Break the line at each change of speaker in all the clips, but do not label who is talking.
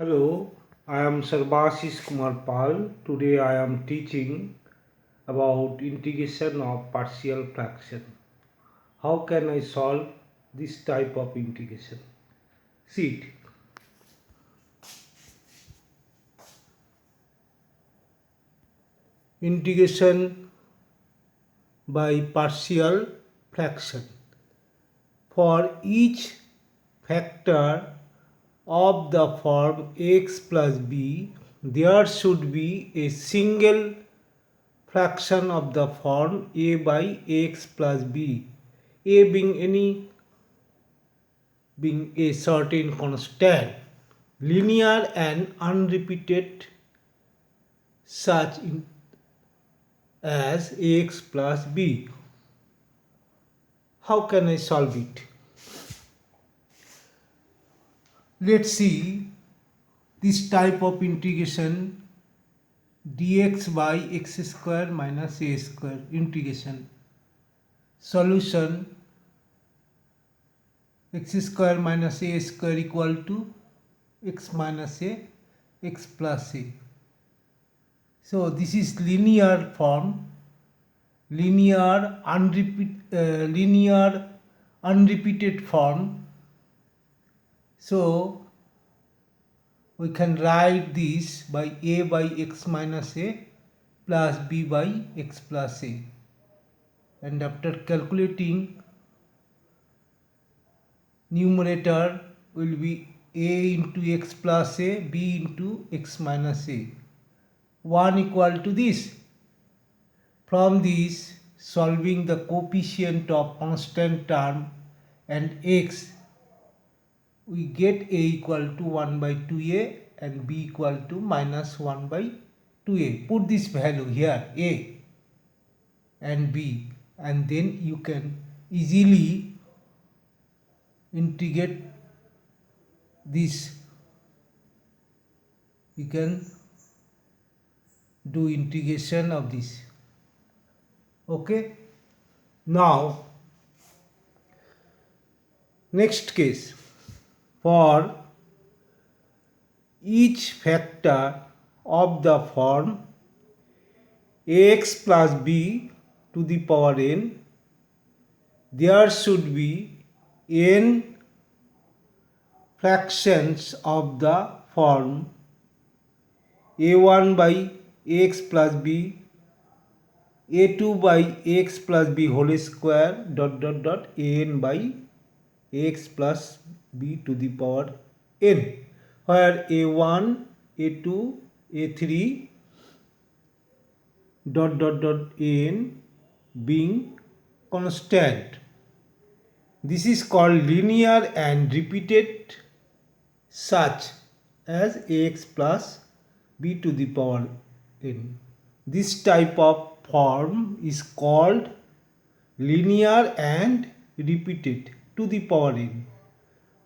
Hello, I am Sarbashis Kumar Pal. Today I am teaching about integration of partial fraction. How can I solve this type of integration? See it. Integration by partial fraction. For each factor of the form x plus b, there should be a single fraction of the form a by x plus b, a being a certain constant, linear and unrepeated, such as ax plus b. How can I solve it? Let's see this type of integration, dx by x square minus a square integration. Solution, x square minus a square equal to x minus a, x plus a. So this is linear form, linear unrepeated form. So we can write this by a by x minus a plus b by x plus a, and after calculating, numerator will be a into x plus a, b into x minus a, 1 equal to this. From this, solving the coefficient of constant term and x, we get a equal to 1 by 2a and b equal to minus 1 by 2a. Put this value here, a and b, and then you can easily integrate this. You can do integration of this. Okay. Now, next case, for each factor of the form ax plus b to the power n, there should be n fractions of the form a1 by ax plus b, a2 by x plus b whole square an by x plus b to the power n, where a1, a2, a3 an being constant. This is called linear and repeated, such as ax plus b to the power n. This type of form is called linear and repeated to the power n.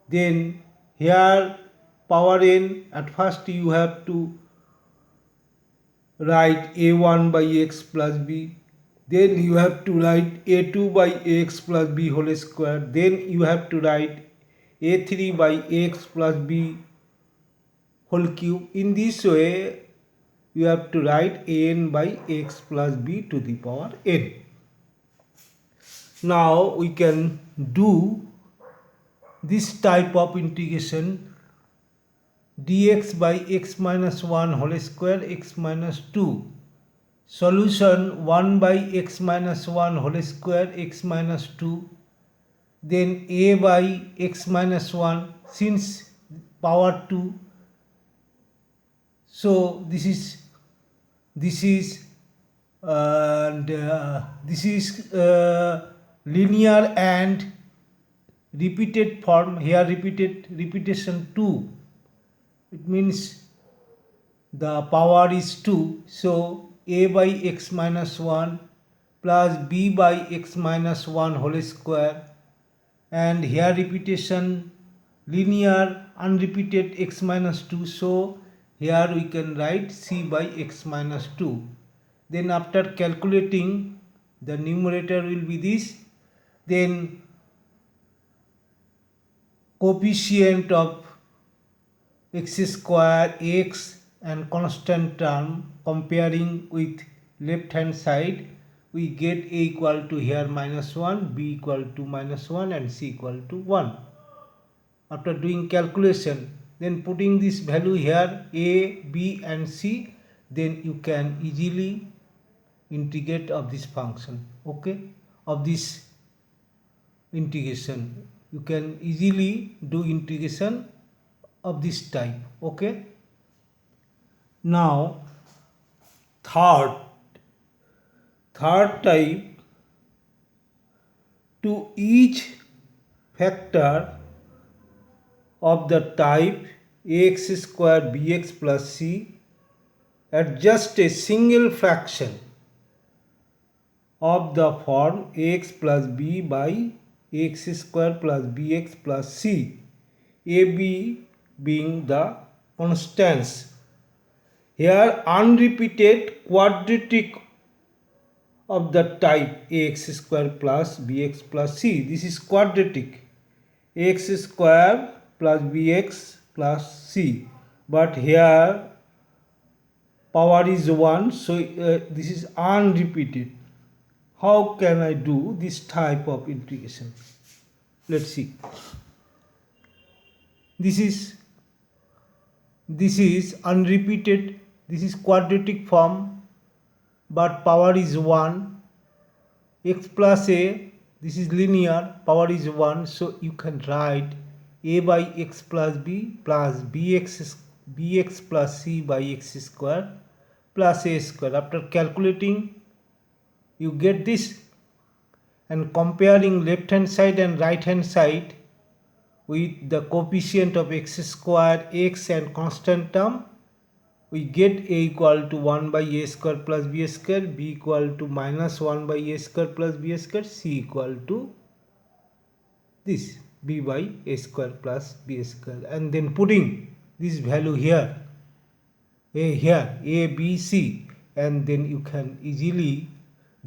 Then here power n, at first you have to write a1 by x plus b, then you have to write a2 by x plus b whole square, then you have to write a3 by x plus b whole cube. In this way you have to write an by x plus b to the power n. Now we can do this type of integration, dx by x minus 1 whole square x minus 2. Solution, 1 by x minus 1 whole square x minus 2. Then a by x minus 1, since power 2. So this is linear and repeated form. Here repetition 2. It means the power is 2. So a by x minus 1 plus b by x minus 1 whole square, and here repetition linear unrepeated x minus 2. So here we can write c by x minus 2. Then after calculating, the numerator will be this. Then coefficient of x square x and constant term, comparing with left hand side, we get a equal to here -1, b equal to -1 and c equal to 1. After doing calculation, then putting this value here a, b and c, then you can easily integrate of this function, okay, of this integration. You can easily do integration of this type, okay. Now third type, to each factor of the type ax square bx plus c at just a single fraction of the form ax plus b by ax square plus bx plus c, a, b being the constants. Here unrepeated quadratic of the type ax square plus bx plus c. This is quadratic, ax square plus bx plus c, but here power is 1, so this is unrepeated. How can I do this type of integration? Let's see. This is unrepeated, this is quadratic form, but power is 1. X plus a, this is linear, power is 1, so you can write a by x plus b plus bx plus c by x square plus a square. After calculating, you get this, and comparing left hand side and right hand side with the coefficient of x square x and constant term, we get a equal to 1 by a square plus b square, b equal to -1 by a square plus b square, c equal to this b by a square plus b square, and then putting this value here, a b c, and then you can easily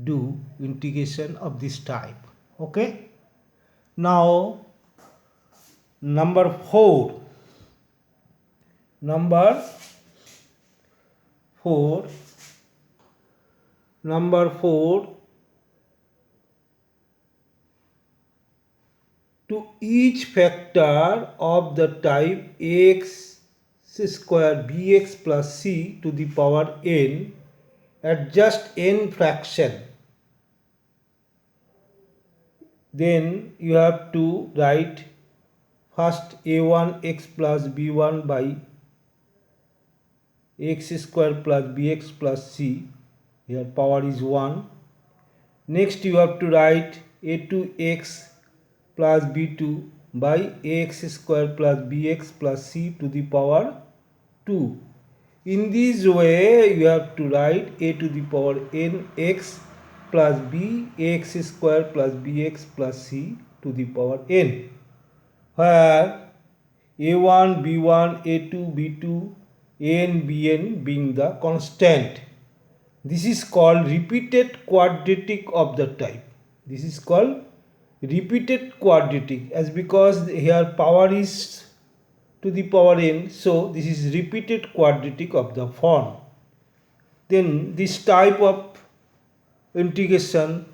do integration of this type, okay. Now number 4 to each factor of the type ax square bx plus c to the power n at just n fraction, then you have to write first a1 x plus b1 by x square plus bx plus c, here power is 1. Next you have to write a2 x plus b2 by ax square plus bx plus c to the power 2. In this way you have to write a to the power n x plus b ax square plus bx plus c to the power n, where a1, b1, a2, b2, an, bn being the constant. This is called repeated quadratic of the type. This is called repeated quadratic, as because here power is to the power n, so this is repeated quadratic of the form. Then this type of integration,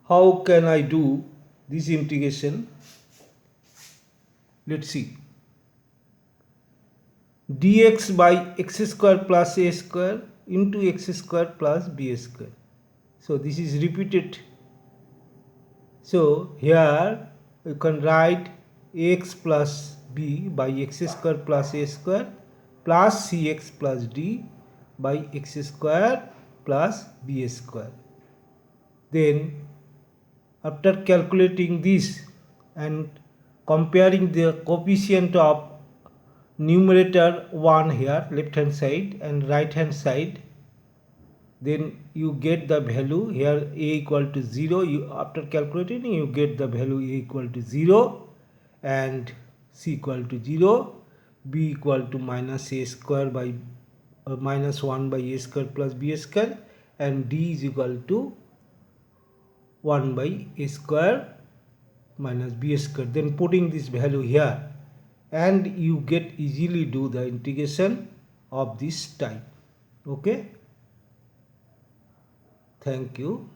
how can I do this integration? Let's see. Dx by x square plus a square into x square plus b square. So this is repeated. So here you can write x plus b by x square plus a square plus cx plus d by x square plus b square. Then after calculating this and comparing the coefficient of numerator 1 here left hand side and right hand side, then you get the value here a equal to 0. You after calculating you get the value a equal to 0 and c equal to 0, b equal to minus a square by minus 1 by a square plus b square, and d is equal to 1 by a square minus b square. Then putting this value here and you get easily do the integration of this type. Okay, thank you.